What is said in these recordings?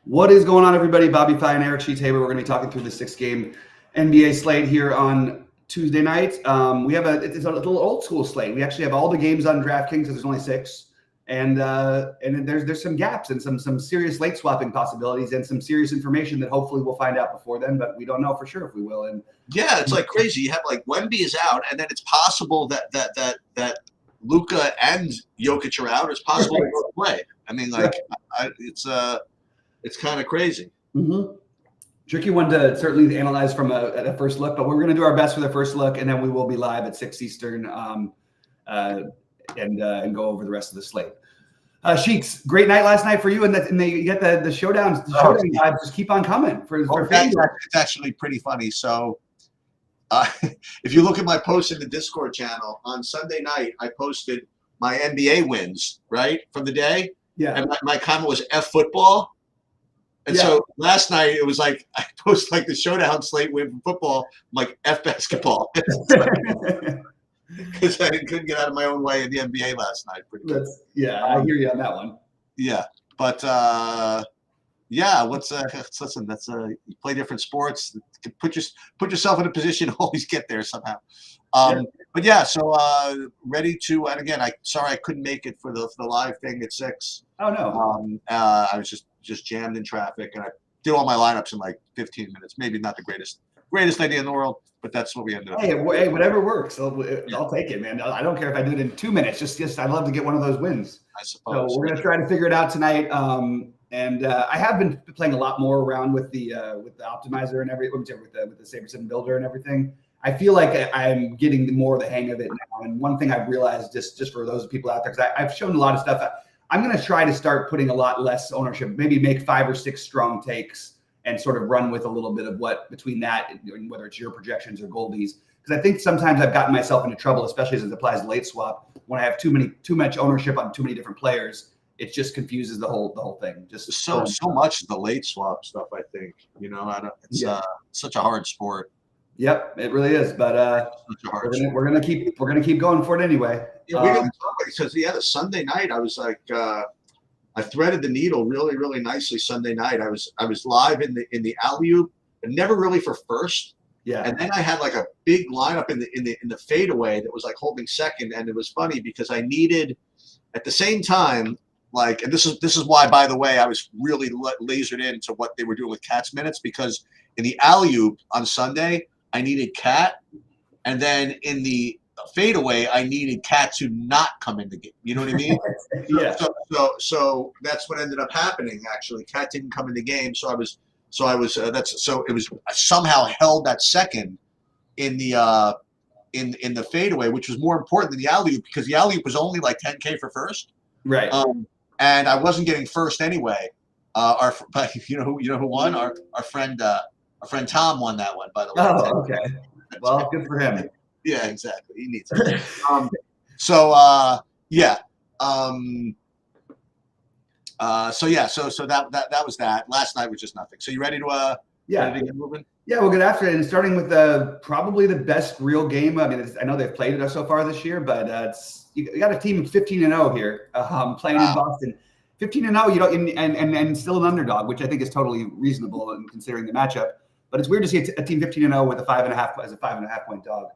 What is going on, everybody? Bobby Fye and Eric Sheethaber. We're going to be talking through the 6-game NBA slate here on Tuesday night. It's a little old school slate. We actually have all the games on DraftKings because there's only 6, and there's some gaps and some serious late swapping possibilities and some serious information that hopefully we'll find out before then, but we don't know for sure if we will. And yeah, it's like crazy. You have like Wemby is out, and then it's possible that Luka and Jokic are out. It's possible they both play. I mean, like it's kind of crazy. Mm-hmm. Tricky one to certainly analyze from a first look, but we're going to do our best for the first look, and then we will be live at 6 Eastern and go over the rest of the slate. Sheiks, great night last night for you, and you get the showdowns. The showdown vibes just keep on coming for it's actually pretty funny. So, if you look at my post in the Discord channel on Sunday night, I posted my NBA wins right from the day. Yeah, and my comment was F football. And so last night it was like I posted like the showdown slate win from football, I'm like F basketball, because I couldn't get out of my own way in the NBA last night. I hear you on that one. Yeah, but listen. That's you play different sports. Put yourself in a position to always get there somehow. But yeah, so ready to. And again, sorry I couldn't make it for the live thing at 6. Oh no. I was just jammed in traffic, and I did all my lineups in like 15 minutes. Maybe not the greatest idea in the world, but that's what we ended up. Hey, whatever works. I'll take it, man. I don't care if I do it in 2 minutes. Just I'd love to get one of those wins. I suppose. So we're gonna try to figure it out tonight. And I have been playing a lot more around with the optimizer and with the Saberson builder and everything. I feel like I'm getting more of the hang of it now. And one thing I've realized, just for those people out there, because I've shown a lot of stuff. I'm going to try to start putting a lot less ownership, maybe make 5 or 6 strong takes and sort of run with a little bit of what between that, whether it's your projections or Goldies. Because I think sometimes I've gotten myself into trouble, especially as it applies to late swap, when I have too much ownership on too many different players. It just confuses the whole thing. Just so much of the late swap stuff. I think it's such a hard sport. Yep, it really is. But we're gonna keep going for it anyway. Yeah, we're gonna talk because the Sunday night I was like I threaded the needle really, really nicely Sunday night. I was live in the alley-oop, and never really for first. Yeah. And then I had like a big lineup in the fadeaway that was like holding second, and it was funny because I needed at the same time. Like, and this is why, by the way, I was really lasered into what they were doing with Cat's minutes, because in the alley-oop on Sunday, I needed Cat, and then in the fadeaway, I needed Cat to not come in the game. You know what I mean? Yeah. So that's what ended up happening. Actually, Cat didn't come in the game, so I somehow held that second in the fadeaway, which was more important than the alley-oop, because the alley-oop was only like 10K for first. Right. And I wasn't getting first anyway. But you know who won? Our friend Tom won that one, by the way. Oh, okay. Well, good for him. Yeah, exactly. He needs it. So that was that. Last night was just nothing. So you ready to ready to get moving? Yeah, we'll get after it. And starting with probably the best real game. I mean, I know they've played it so far this year, but you got a team 15-0 here playing in Boston. 15-0, and still an underdog, which I think is totally reasonable in considering the matchup. But it's weird to see a team 15-0 with a 5.5 point dog,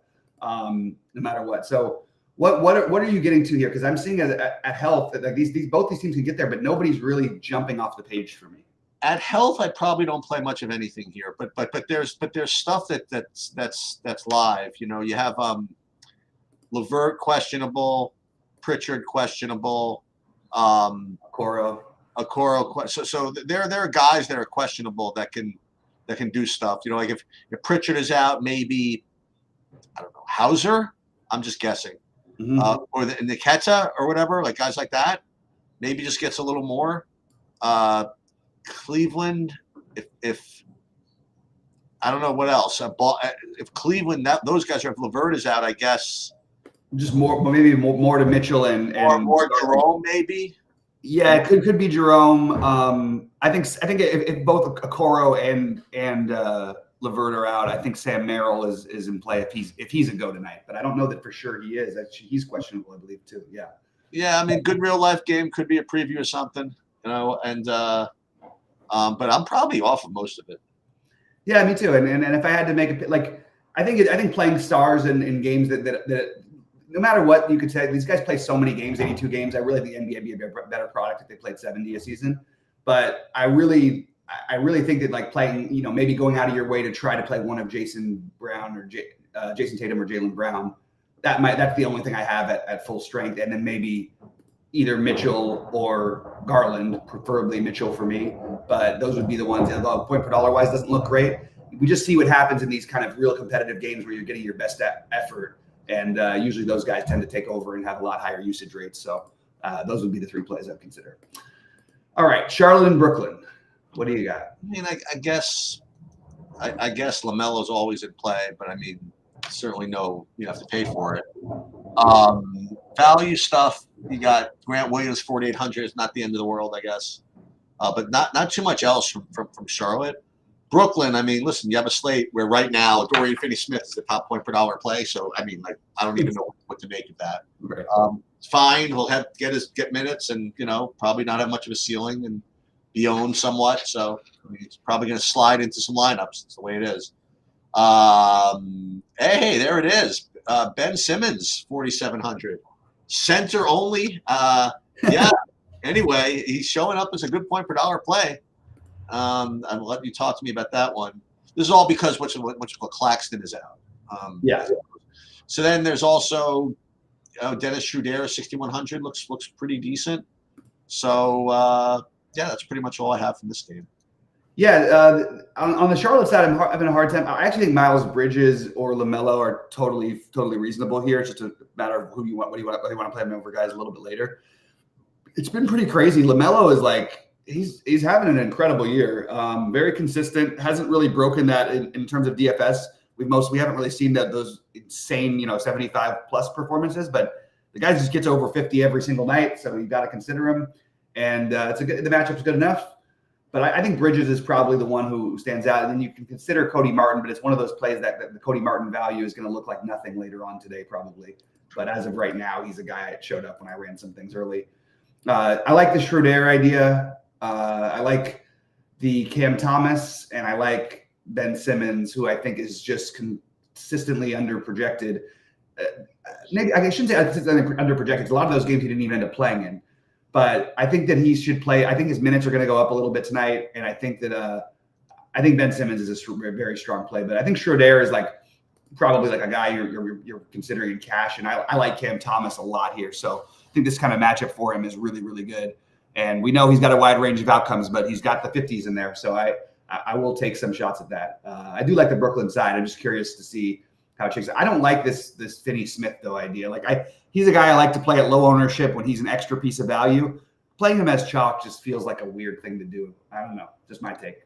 no matter what. So what are you getting to here? Because I'm seeing at health that like both these teams can get there, but nobody's really jumping off the page for me. At health, I probably don't play much of anything here, but there's stuff that's live. You know, you have LeVert questionable, Pritchard questionable, Okoro. So there are guys that are questionable that can do stuff. You know, like if Pritchard is out, maybe I don't know, Hauser. I'm just guessing, or the Niketa or whatever, like guys like that. Maybe just gets a little more. Cleveland, if I don't know what else. If Cleveland, those guys are, if LeVert is out, I guess. Just maybe more to Mitchell and more Jerome, maybe. Yeah, it could be Jerome. I think if both Okoro and LeVert are out, I think Sam Merrill is in play if he's a go tonight. But I don't know that for sure he is. He's questionable, I believe, too. Yeah. Yeah, I mean, good real life game could be a preview or something, you know, and But I'm probably off of most of it. Yeah, me too. And if I had to make it, I think playing stars in games that no matter what you could say, these guys play so many games, 82 games. I really think the NBA would be a better product if they played 70 a season. But I really think that like playing, maybe going out of your way to try to play one of Jason Brown or Jason Tatum or Jaylen Brown, that's the only thing I have at full strength. And then maybe either Mitchell or Garland, preferably Mitchell for me. But those would be the ones. Although point per dollar wise doesn't look great, we just see what happens in these kind of real competitive games where you're getting your best effort. And usually those guys tend to take over and have a lot higher usage rates. So those would be the 3 plays I'd consider. All right, Charlotte and Brooklyn. What do you got? I mean, I guess LaMelo's always in play, but I mean, certainly you have to pay for it. Value stuff, you got Grant Williams 4,800 is not the end of the world, I guess, but not too much else from Charlotte. Brooklyn, I mean, listen, you have a slate where right now Dorian Finney-Smith is the top point per dollar play. So I mean, I don't even know what to make of that. Right. It's fine. He'll get minutes and probably not have much of a ceiling and be owned somewhat. So I mean, he's probably going to slide into some lineups. It's the way it is. Hey, there it is. Ben Simmons, 4,700. Center only. Yeah. Anyway, he's showing up as a good point per dollar play. I'll let you talk to me about that one. This is all because what's called Claxton is out. Yeah. So then there's also Dennis Schroeder, 6,100 looks pretty decent. So yeah, that's pretty much all I have from this game. Yeah, on the Charlotte side, I'm having a hard time. I actually think Miles Bridges or LaMelo are totally reasonable here. It's just a matter of who you want, what you want to play them over guys a little bit later. It's been pretty crazy. LaMelo is like. He's having an incredible year. Very consistent. Hasn't really broken that in terms of DFS. We haven't really seen those insane 75 plus performances, but the guy just gets over 50 every single night, so you got to consider him. And the matchup's good enough. But I think Bridges is probably the one who stands out. And then you can consider Cody Martin, but it's one of those plays that the Cody Martin value is going to look like nothing later on today probably. But as of right now, he's a guy that showed up when I ran some things early. I like the Schroeder idea. I like the Cam Thomas, and I like Ben Simmons, who I think is just consistently underprojected. Maybe I shouldn't say underprojected. A lot of those games he didn't even end up playing in. But I think that he should play. I think his minutes are going to go up a little bit tonight, and I think that I think Ben Simmons is a very strong play. But I think Schroeder is probably a guy you're considering in cash, and I like Cam Thomas a lot here. So I think this kind of matchup for him is really, really good. And we know he's got a wide range of outcomes, but he's got the 50s in there. So I will take some shots at that. I do like the Brooklyn side. I'm just curious to see how it shakes out. I don't like this Finney-Smith, though, idea. He's a guy I like to play at low ownership when he's an extra piece of value. Playing him as chalk just feels like a weird thing to do. I don't know. Just my take.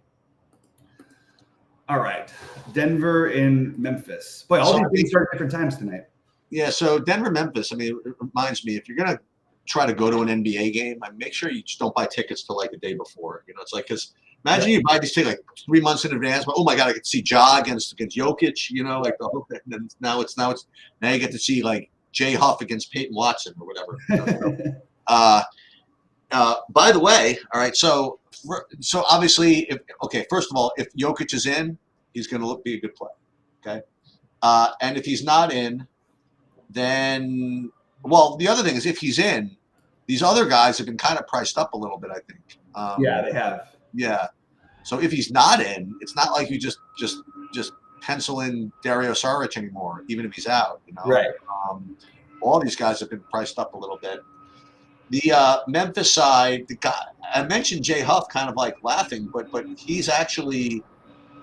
All right. Denver and Memphis. Boy, all these things start at different times tonight. Yeah, so Denver-Memphis, I mean, it reminds me, if you're going to try to go to an NBA game, make sure you just don't buy tickets till the day before. It's because imagine you buy these tickets 3 months in advance. But oh my God, I get to see Ja against Jokic. The whole thing. And now you get to see Jay Huff against Peyton Watson or whatever. By the way, all right. So obviously, first of all, if Jokic is in, he's going to be a good play. Okay, and if he's not in, then. Well, the other thing is if he's in, these other guys have been kind of priced up a little bit, I think. Yeah, they have. Yeah. So if he's not in, it's not like you just pencil in Dario Saric anymore, even if he's out. Right. All these guys have been priced up a little bit. The Memphis side, the guy I mentioned Jay Huff, kind of laughing, but he's actually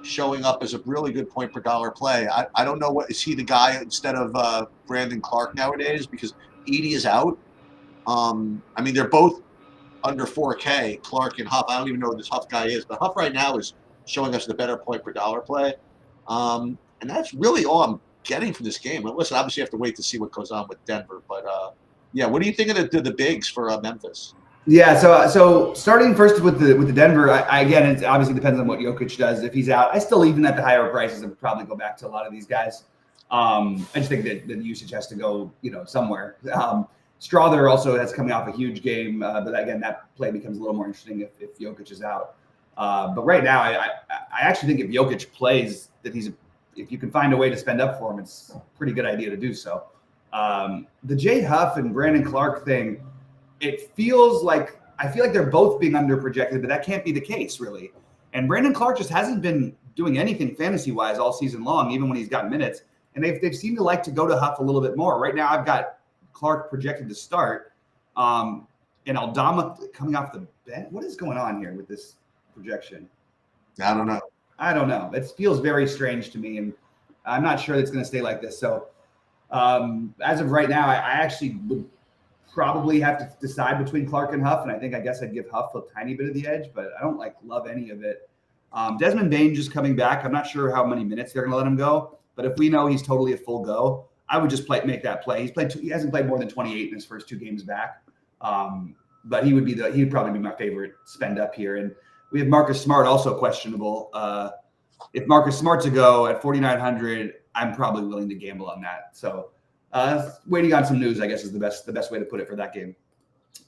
showing up as a really good point per dollar play. I don't know is he the guy instead of Brandon Clark nowadays because Edey is out. I mean, they're both under 4K, Clark and Huff. I don't even know who this Huff guy is, but Huff right now is showing us the better point per dollar play. And that's really all I'm getting from this game. But listen, obviously you have to wait to see what goes on with Denver. But yeah, what do you think of the bigs for Memphis? Yeah, so starting first with the Denver, again, it obviously depends on what Jokic does. If he's out, I still, even at the higher prices, I would probably go back to a lot of these guys. I just think that the usage has to go, somewhere. Strawther also has coming off a huge game, but again, that play becomes a little more interesting if Jokic is out. But right now, I actually think if Jokic plays, that if you can find a way to spend up for him, it's a pretty good idea to do so. The Jay Huff and Brandon Clark thing, I feel like they're both being underprojected, but that can't be the case, really. And Brandon Clark just hasn't been doing anything fantasy-wise all season long, even when he's got minutes. And they've seemed to like to go to Huff a little bit more. Right now, I've got Clark projected to start, and Aldama coming off the bench. What is going on here with this projection? I don't know. It feels very strange to me, and I'm not sure it's going to stay like this. So as of right now, I actually would probably have to decide between Clark and Huff, and I guess I'd give Huff a tiny bit of the edge, but I don't love any of it. Desmond Bane just coming back. I'm not sure how many minutes they're going to let him go, but if we know he's totally a full go, I would just make that play. He hasn't played more than 28 in his first 2 games back, but he'd probably be my favorite spend up here. And we have Marcus Smart also questionable. If Marcus Smart's a go at 4,900, I'm probably willing to gamble on that. So waiting on some news, I guess, is the best way to put it for that game.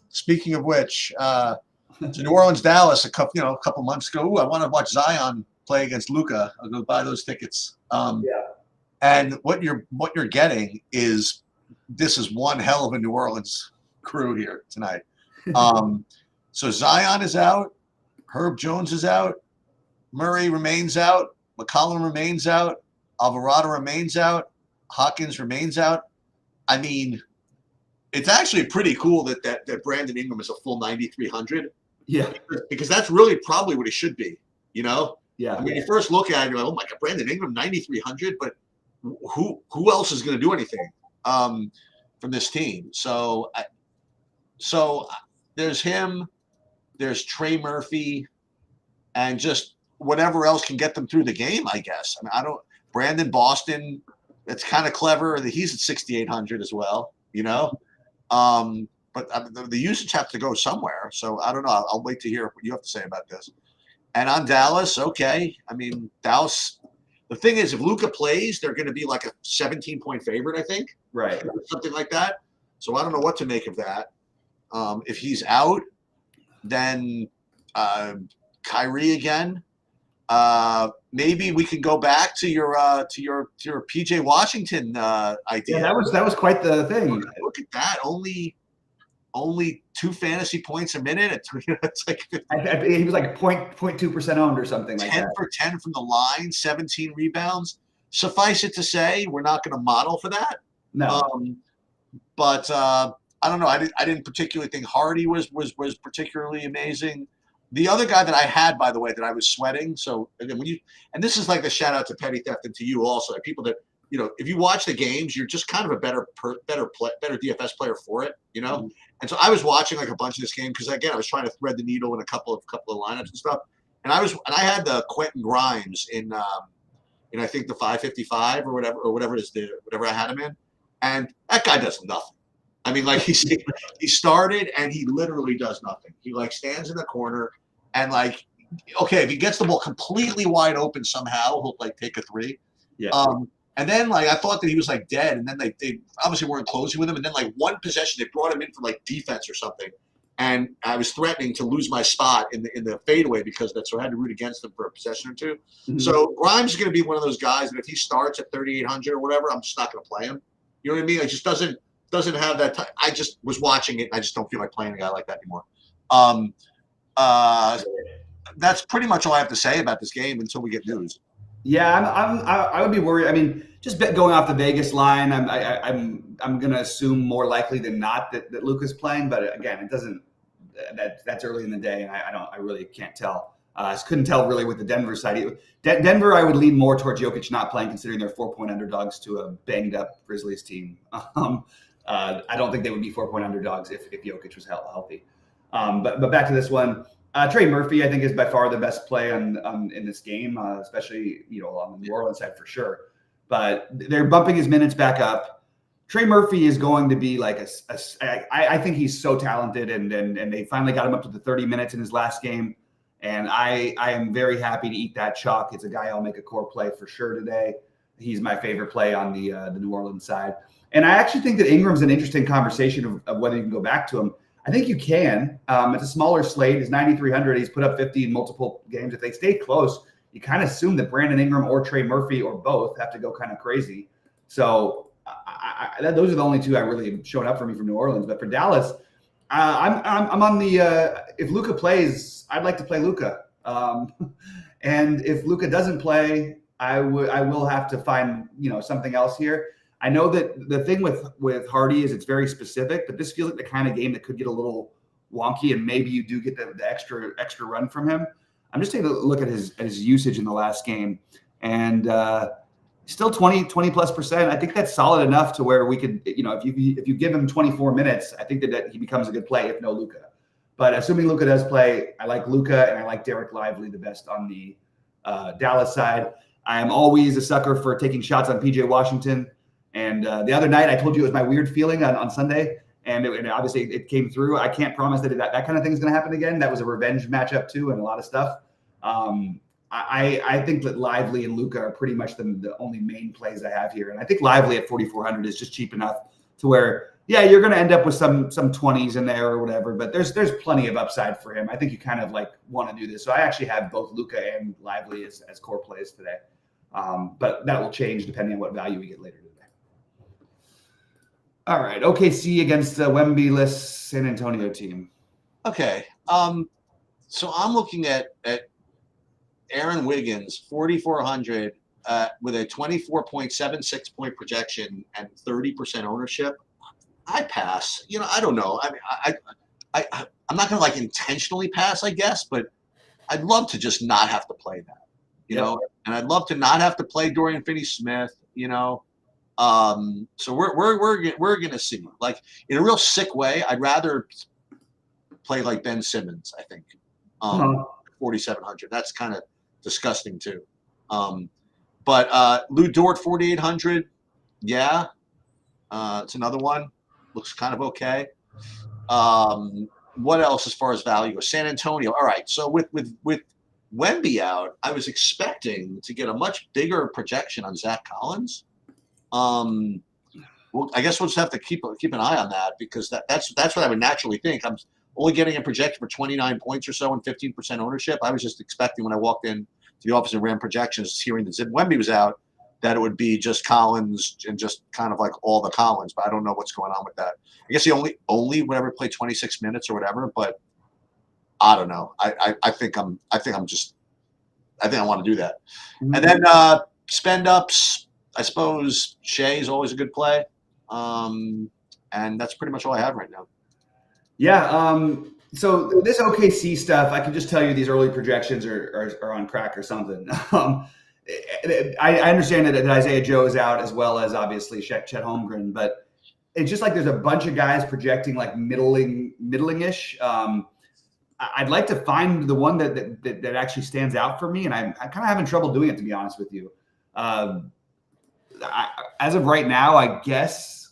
Speaking of which, to New Orleans, Dallas, a couple months ago. Ooh, I want to watch Zion play against Luka. I'll go buy those tickets. And what you're getting is this is one hell of a New Orleans crew here tonight. So Zion is out, Herb Jones is out, Murray remains out, McCollum remains out, Alvarado remains out, Hawkins remains out. I mean, it's actually pretty cool that Brandon Ingram is a full 9,300. Yeah, because that's really probably what he should be. Yeah. I mean, you first look at it, you're like, oh my God, Brandon Ingram 9,300, but who else is going to do anything from this team? So there's him, there's Trey Murphy, and just whatever else can get them through the game, I guess. I mean, Brandon Boston, it's kind of clever that he's at 6,800 as well, but the usage have to go somewhere. So I don't know. I'll wait to hear what you have to say about this. And on Dallas, okay. I mean, Dallas, the thing is, if Luka plays, they're going to be like a 17-point favorite, I think. Right. Something like that. So I don't know what to make of that. If he's out, then Kyrie again. Maybe we can go back to your PJ Washington idea. Yeah, that was quite the thing. Look at that. Only 2 fantasy points a minute. It's like he was like 0.2% owned or something like that. 10 for 10 from the line, 17 rebounds. Suffice it to say, we're not going to model for that. No. But I don't know. I didn't particularly think Hardy was particularly amazing. The other guy that I had, by the way, that I was sweating. So again, and this is like a shout out to Petty Theft and to you also, like people that if you watch the games, you're just kind of a better DFS player for it, Mm-hmm. And so I was watching like a bunch of this game because again I was trying to thread the needle in a couple of lineups and stuff, and I had the Quentin Grimes in I think the 555 or whatever it is, whatever I had him in, and that guy does nothing. I mean, like he started and he literally does nothing. He stands in the corner and okay, if he gets the ball completely wide open somehow, he'll take a 3. Yeah. And then I thought that he was dead, and then they obviously weren't closing with him, and then one possession they brought him in for defense or something, and I was threatening to lose my spot in the fadeaway because of that, so I had to root against him for a possession or 2. Mm-hmm. So Grimes is going to be one of those guys that if he starts at 3,800 or whatever, I'm just not going to play him. You know what I mean? It just doesn't have that time. I just was watching it, and I just don't feel like playing a guy like that anymore. That's pretty much all I have to say about this game until we get news. Yeah, I would be worried. I mean, just going off the Vegas line, I'm going to assume more likely than not that Luka's playing. But again, it doesn't. That's early in the day, and I really can't tell. I couldn't tell really with the Denver side. Denver, I would lean more towards Jokic not playing, considering they're 4-point underdogs to a banged up Grizzlies team. I don't think they would be 4-point underdogs if Jokic was healthy. But back to this one. Trey Murphy, I think, is by far the best play in this game, especially on the New Orleans side for sure. But they're bumping his minutes back up. Trey Murphy is going to be I think he's so talented, and they finally got him up to the 30 minutes in his last game, and I am very happy to eat that chalk. It's a guy I'll make a core play for sure today. He's my favorite play on the New Orleans side, and I actually think that Ingram's an interesting conversation of whether you can go back to him. I think you can. It's a smaller slate. He's 9,300. He's put up 50 in multiple games. If they stay close, you kind of assume that Brandon Ingram or Trey Murphy or both have to go kind of crazy. So those are the only two I really showing up for me from New Orleans. But for Dallas, I'm on the if Luka plays, I'd like to play Luka. And if Luka doesn't play, I will have to find something else here. I know that the thing with Hardy is it's very specific, but this feels like the kind of game that could get a little wonky, and maybe you do get the extra run from him. I'm just taking a look at his usage in the last game, and still 20+%. I think that's solid enough to where we could, if you give him 24 minutes, I think that he becomes a good play if no Luka. But assuming Luka does play, I like Luka and I like Derek Lively the best on the Dallas side. I am always a sucker for taking shots on PJ Washington. And the other night, I told you it was my weird feeling on Sunday, and obviously it came through. I can't promise that kind of thing is going to happen again. That was a revenge matchup too, and a lot of stuff. I think that Lively and Luka are pretty much the only main plays I have here, and I think Lively at 4,400 is just cheap enough to where, yeah, you're going to end up with some 20s in there or whatever, but there's plenty of upside for him. I think you kind of want to do this. So I actually have both Luka and Lively as core plays today, but that will change depending on what value we get later today. All right, OKC against the Wemby-less San Antonio team. Okay, so I'm looking at Aaron Wiggins, 4,400 with a 24.76 point projection and 30% ownership. I pass. I don't know. I mean, I'm not going to intentionally pass, I guess, but I'd love to just not have to play that, you know, and I'd love to not have to play Dorian Finney-Smith, So we're gonna see. In a real sick way, I'd rather play like Ben Simmons. I think 4,700. That's kind of disgusting too. But Lou Dort 4,800. Yeah, it's another one. Looks kind of okay. What else as far as value? San Antonio. All right. So with Wemby out, I was expecting to get a much bigger projection on Zach Collins. Well, I guess we'll just have to keep an eye on that, because that's what I would naturally think. I'm only getting a projection for 29 points or so and 15% ownership. I was just expecting when I walked in to the office and ran projections, hearing that Wemby was out, that it would be just Collins and just kind of all the Collins. But I don't know what's going on with that. I guess he only would ever play 26 minutes or whatever. But I don't know. I think I want to do that. Mm-hmm. And then spend ups. I suppose Shea is always a good play. And that's pretty much all I have right now. Yeah. So this OKC stuff, I can just tell you these early projections are on crack or something. I understand that Isaiah Joe is out, as well as obviously Chet Holmgren, but it's just there's a bunch of guys projecting middling-ish. I'd like to find the one that actually stands out for me, and I'm kind of having trouble doing it, to be honest with you. As of right now, I guess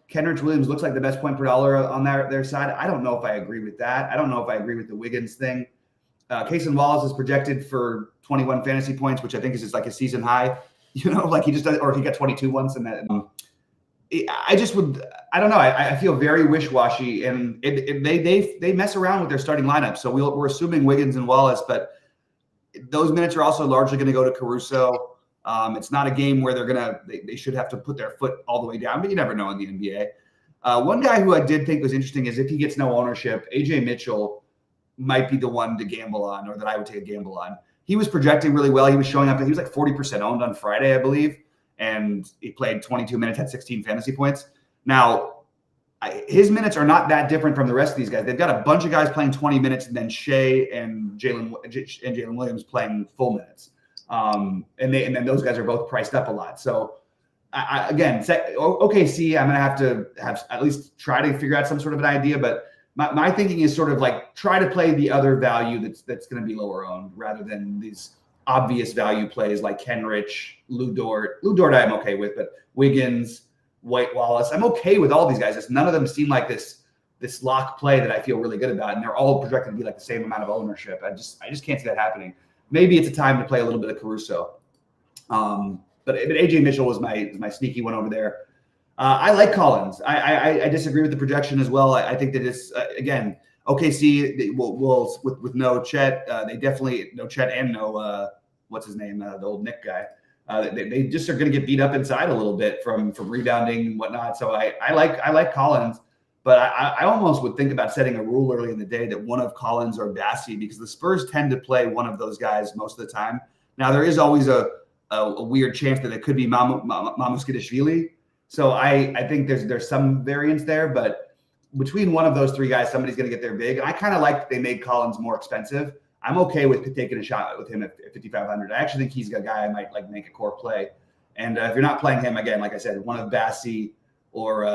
Kenrich Williams looks like the best point per dollar on their side. I don't know if I agree with that. I don't know if I agree with the Wiggins thing. Cason Wallace is projected for 21 fantasy points, which I think is just a season high. He just does, or he got 22 once. And that I don't know. I feel very wish-washy, and they mess around with their starting lineup. So we're assuming Wiggins and Wallace, but those minutes are also largely going to go to Caruso. It's not a game where they should have to put their foot all the way down, but you never know in the NBA. One guy who I did think was interesting is if he gets no ownership, AJ Mitchell might be the one to gamble on, or that I would take a gamble on. He was projecting really well. He was showing up, and he was 40% owned on Friday, I believe. And he played 22 minutes, had 16 fantasy points. Now, his minutes are not that different from the rest of these guys. They've got a bunch of guys playing 20 minutes, and then Shea and Jalen Williams playing full minutes. And then those guys are both priced up a lot. So again, OKC, I'm going to have at least try to figure out some sort of an idea. But my thinking is sort of try to play the other value that's going to be lower owned, rather than these obvious value plays like Kenrich, Lou Dort. Lou Dort I'm okay with, but Wiggins, White Wallace, I'm okay with all these guys. None of them seem like this lock play that I feel really good about, and they're all projected to be the same amount of ownership. I just can't see that happening. Maybe it's a time to play a little bit of Caruso. But AJ Mitchell was my sneaky one over there. I like Collins. I disagree with the projection as well. I think that it's again OKC will with no Chet. They definitely no Chet and no what's his name, the old Nick guy. They just are going to get beat up inside a little bit from rebounding and whatnot. So I like Collins, but I almost would think about setting a rule early in the day that one of Collins or Bassey, because the Spurs tend to play one of those guys most of the time. Now there is always a weird chance that it could be Mamuskidishvili. So I think there's some variance there, but between one of those three guys, somebody's going to get there big. And I kind of like that they made Collins more expensive. I'm okay with taking a shot with him at 5,500. I actually think he's a guy I might like make a core play. And if you're not playing him, again, like I said, one of Bassey or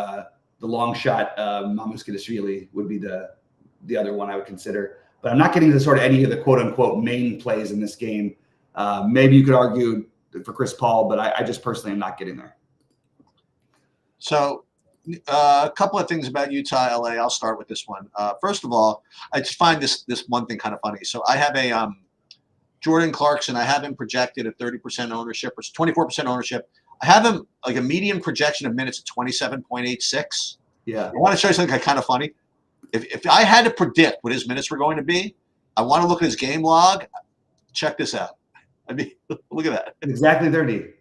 the long shot Mamuskidishvili would be the other one I would consider. But I'm not getting to sort of any of the quote unquote main plays in this game. Maybe you could argue for Chris Paul, but I just personally am not getting there. So a couple of things about Utah, LA. I'll start with this one. First of all, I just find this one thing kind of funny. So I have a Jordan Clarkson. I have him projected at 30% ownership or 24% ownership. I have him like a median projection of minutes at 27.86. Yeah. I want to show you something kind of funny. If I had to predict what his minutes were going to be, I want to look at his game log. Check this out. I mean, look at that. Exactly 30.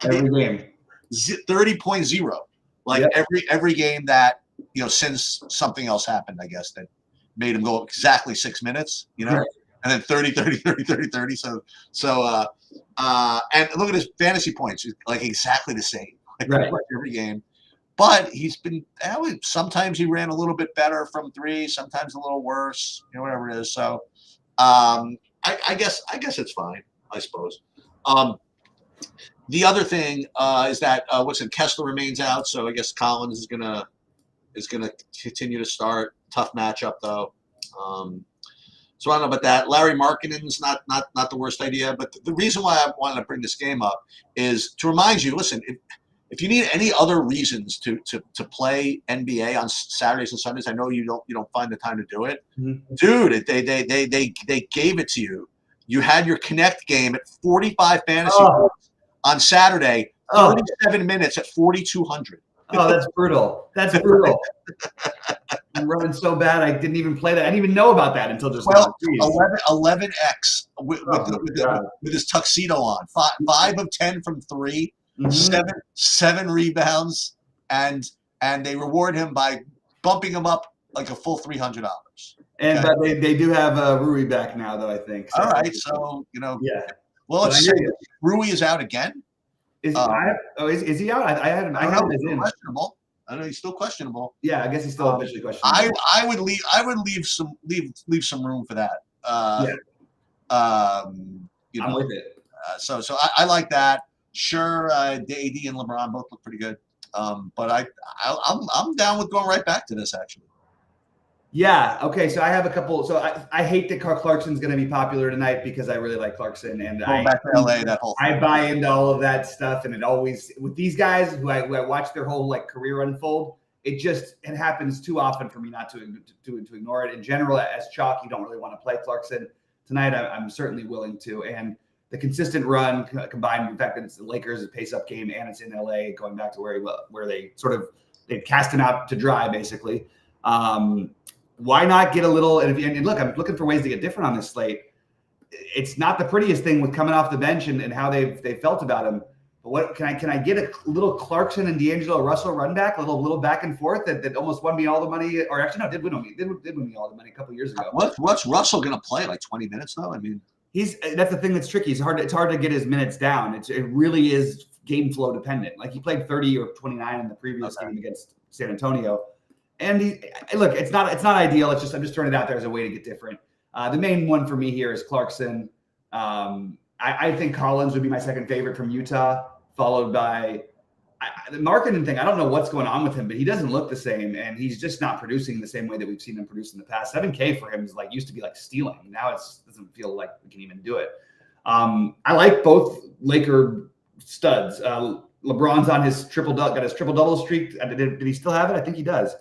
Every game. 30.0. Like yep. every game that, since something else happened, I guess, that made him go exactly 6 minutes, Right. And then 30. So and look at his fantasy points, like exactly the same, like right. Every game. But he's been, sometimes he ran a little bit better from three, sometimes a little worse, whatever it is. So I guess it's fine, I suppose. The other thing is that Kessler remains out, so I guess Collins is gonna continue to start. Tough matchup though. So I don't know about that. Larry Markkinen's not the worst idea, but the reason why I wanted to bring this game up is to remind you. Listen, if you need any other reasons to play NBA on Saturdays and Sundays, I know you don't find the time to do it, dude. They gave it to you. You had your Connect game at 45 fantasy points on Saturday, 37 minutes at 4,200. Oh, that's brutal. That's brutal. I'm running so bad I didn't even play that. I didn't even know about that until just now. 11x with his tuxedo on. 5 of 10 from 3, 7 rebounds, and they reward him by bumping him up like a full $300. And but they do have Rui back now, though, I think. So. All right, so yeah. Well, let's say Rui is out again. Is he out? I had him as in. Questionable. I know he's still questionable. Yeah, I guess he's still officially questionable. I would leave some room for that. I'm with it. So I like that. Sure, AD and LeBron both look pretty good. But I'm down with going right back to this actually. Yeah. Okay. So I have a couple. So I hate that Clarkson's going to be popular tonight because I really like Clarkson, and going back to LA, that whole thing. I buy into all of that stuff, and it always with these guys who I watch their whole career unfold. It happens too often for me not to ignore it. In general, as chalk, you don't really want to play Clarkson tonight. I'm certainly willing to, and the consistent run combined with the fact that it's the Lakers' pace-up game and it's in LA, going back to where they cast him out to dry basically. Why not get a little? And look, I'm looking for ways to get different on this slate. It's not the prettiest thing with coming off the bench and how they felt about him. But what can I get a little Clarkson and D'Angelo Russell run back, a little back and forth that almost won me all the money, or actually no, did win me all the money a couple of years ago. What's Russell going to play, like 20 minutes though? I mean, that's the thing that's tricky. It's hard to get his minutes down. It really is game flow dependent. Like he played 30 or 29 in the previous game against San Antonio. And it's not ideal. I'm just throwing it out there as a way to get different. The main one for me here is Clarkson. I think Collins would be my second favorite from Utah, followed by the Markkanen thing. I don't know what's going on with him, but he doesn't look the same, and he's just not producing the same way that we've seen him produce in the past. 7K for him is used to be stealing. Now it doesn't feel like we can even do it. I like both Laker studs. LeBron's on his got his triple double streak. Did he still have it? I think he does.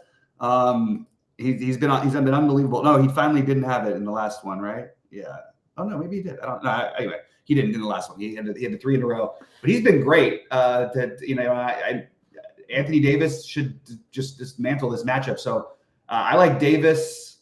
He's been unbelievable. No, he finally didn't have it in the last one, right? Yeah. Oh no, maybe he did. I don't know. Anyway, he didn't in the last one. He had the 3 in a row, but he's been great. Anthony Davis should just dismantle this matchup. So I like Davis.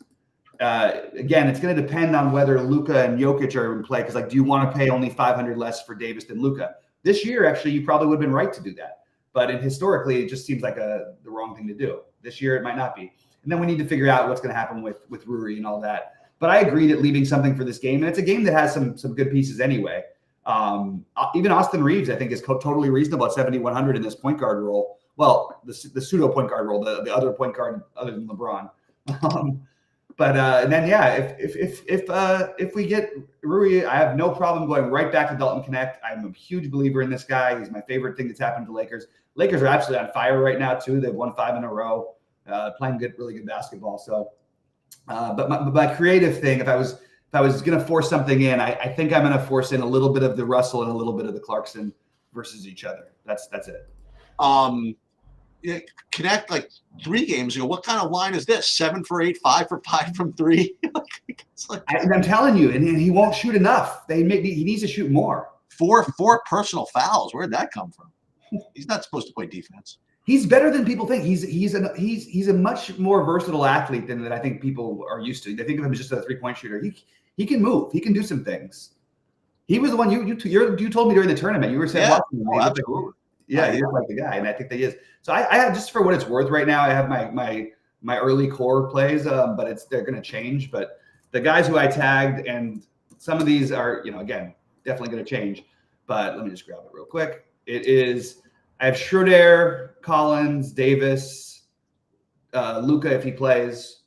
Again, it's going to depend on whether Luka and Jokic are in play. Because like, do you want to pay only 500 less for Davis than Luka? This year, actually, you probably would have been right to do that. But historically, it just seems like the wrong thing to do. This year, it might not be. And then we need to figure out what's going to happen with Rui and all that. But I agree that leaving something for this game, and it's a game that has some good pieces anyway. Even Austin Reeves, I think, is totally reasonable at 7,100 in this point guard role. Well, the pseudo point guard role, the other point guard other than LeBron. And then if we get Rui, I have no problem going right back to Dalton Connect. I'm a huge believer in this guy. He's my favorite thing that's happened to the Lakers. Lakers are absolutely on fire right now too. They've won 5 in a row, playing really good basketball. So, but my creative thing, if I was going to force something in, I think I'm going to force in a little bit of the Russell and a little bit of the Clarkson versus each other. That's it. Connect like 3 games ago. What kind of line is this? 7 for 8, 5 for 5 from 3. I'm telling you, and he won't shoot enough. He needs to shoot more. 4 personal fouls. Where'd that come from? He's not supposed to play defense. He's better than people think. He's a much more versatile athlete than I think people are used to. They think of him as just a 3-point shooter. He can move. He can do some things. He was the one you told me during the tournament. You were saying, absolutely. Yeah, he looks like the guy, and I think that he is. So I have, just for what it's worth right now, I have my early core plays, but they're going to change. But the guys who I tagged, and some of these are, again, definitely going to change. But let me just grab it real quick. It is, I have Schroeder, Collins, Davis, Luka if he plays,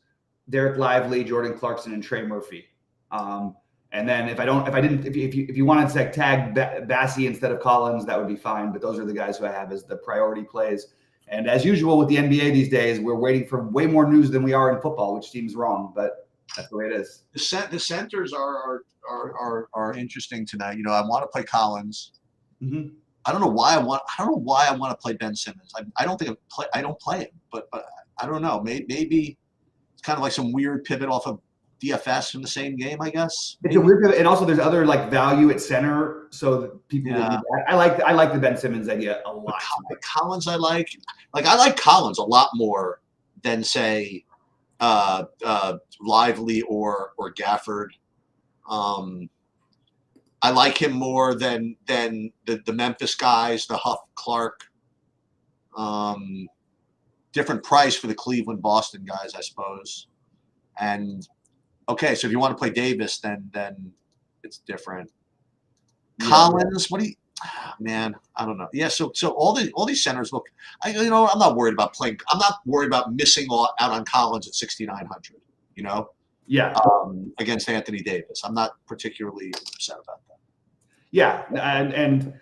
Derek Lively, Jordan Clarkson, and Trey Murphy. And then if you wanted to tag Bassey instead of Collins, that would be fine. But those are the guys who I have as the priority plays. And as usual with the NBA these days, we're waiting for way more news than we are in football, which seems wrong, but that's the way it is. The centers are interesting tonight. I want to play Collins. Mm-hmm. I don't know why I want to play Ben Simmons. I don't play him, but I don't know. Maybe it's kind of like some weird pivot off of DFS from the same game, I guess. It's a weird pivot, and also there's other value at center, so that people. Yeah. I like the Ben Simmons idea a lot. But Collins, I like Collins a lot more than say Lively or Gafford. I like him more than the Memphis guys, the Huff, Clark. Different price for the Cleveland, Boston guys, I suppose. And okay, so if you want to play Davis, then it's different. Yeah. Collins, man, I don't know. Yeah, so all these centers look. I'm not worried about playing. I'm not worried about missing out on Collins at 6,900. Yeah. Against Anthony Davis, I'm not particularly upset about that. Yeah, and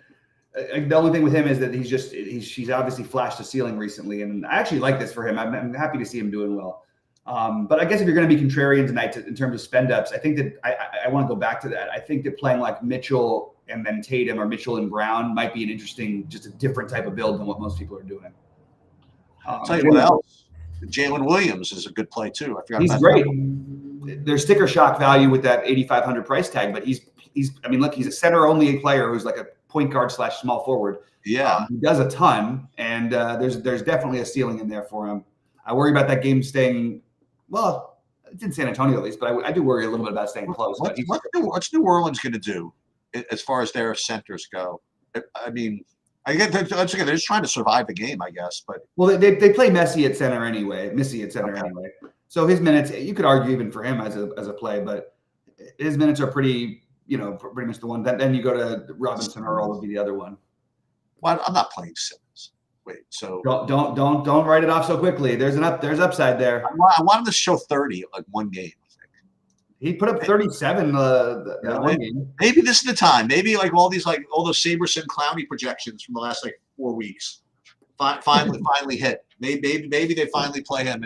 the only thing with him is that he's obviously flashed the ceiling recently, and I actually like this for him. I'm happy to see him doing well. But I guess if you're going to be contrarian tonight in terms of spend ups, I think that I want to go back to that. I think that playing like Mitchell and then Tatum or Mitchell and Brown might be an interesting, just a different type of build than what most people are doing. Tell you what else, Jalen Williams is a good play too. I forgot. He's great. There's sticker shock value with that 8,500 price tag, but he's a center only player who's like a point guard / small forward. Yeah, he does a ton, and there's definitely a ceiling in there for him. I worry about that game staying. Well, it's in San Antonio at least, but I do worry a little bit about staying close. What's New Orleans going to do as far as their centers go? I mean, they're just trying to survive the game, I guess. But they play Missy at center anyway. So his minutes, you could argue even for him as a play, but his minutes are pretty much the one. Then you go to Robinson Earl would be the other one. Well, I'm not playing Simmons. Wait, so don't write it off so quickly. There's upside there. I want him to show 30 like one game. I think he put up 37 one game. Maybe this is the time. Maybe like all those Saberson Clowney projections from the last 4 weeks finally hit. Maybe they finally play him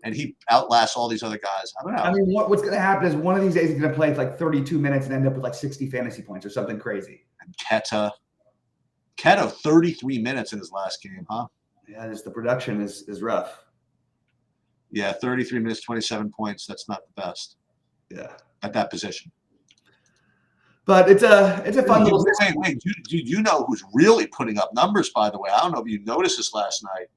and he outlasts all these other guys. I don't know. I mean, what's going to happen is one of these days he's going to play 32 minutes and end up with 60 fantasy points or something crazy. And Keta 33 minutes in his last game, huh? Yeah, the production is rough. Yeah, 33 minutes, 27 points. That's not the best. Yeah. At that position. But it's a fun little. Wait. Do you know who's really putting up numbers? By the way, I don't know if you noticed this last night.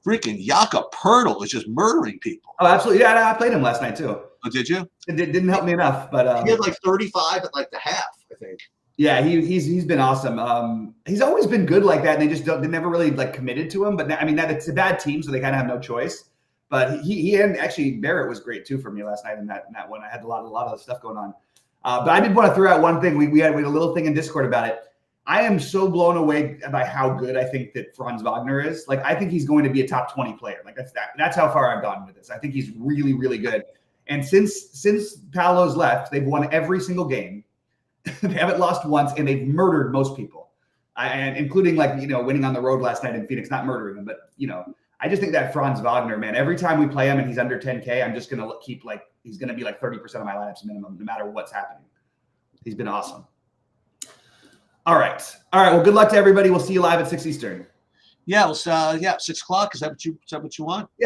Freaking Jakob Poeltl is just murdering people. Oh, absolutely. Yeah, I played him last night too. Oh, did you? It didn't help me enough, but he had like 35 at like the half, I think. Yeah, he's been awesome. He's always been good like that, and they never really like committed to him. But I mean, that it's a bad team, so they kind of have no choice. But he and actually Barrett was great too for me last night in that one. I had a lot of stuff going on. But I did want to throw out one thing. We had a little thing in Discord about it. I am so blown away by how good I think that Franz Wagner is. Like, I think he's going to be a top 20 player. Like, that's how far I've gone with this. I think he's really, really good. And since Paolo's left, they've won every single game. They haven't lost once, and they've murdered most people, and including winning on the road last night in Phoenix, not murdering them, but I just think that Franz Wagner, man, every time we play him and he's under 10K, I'm just gonna keep he's gonna be like 30% of my lineups minimum, no matter what's happening. He's been awesome. All right. Well, good luck to everybody. We'll see you live at 6 Eastern. Yeah. 6 o'clock. Is that what you want? Yeah.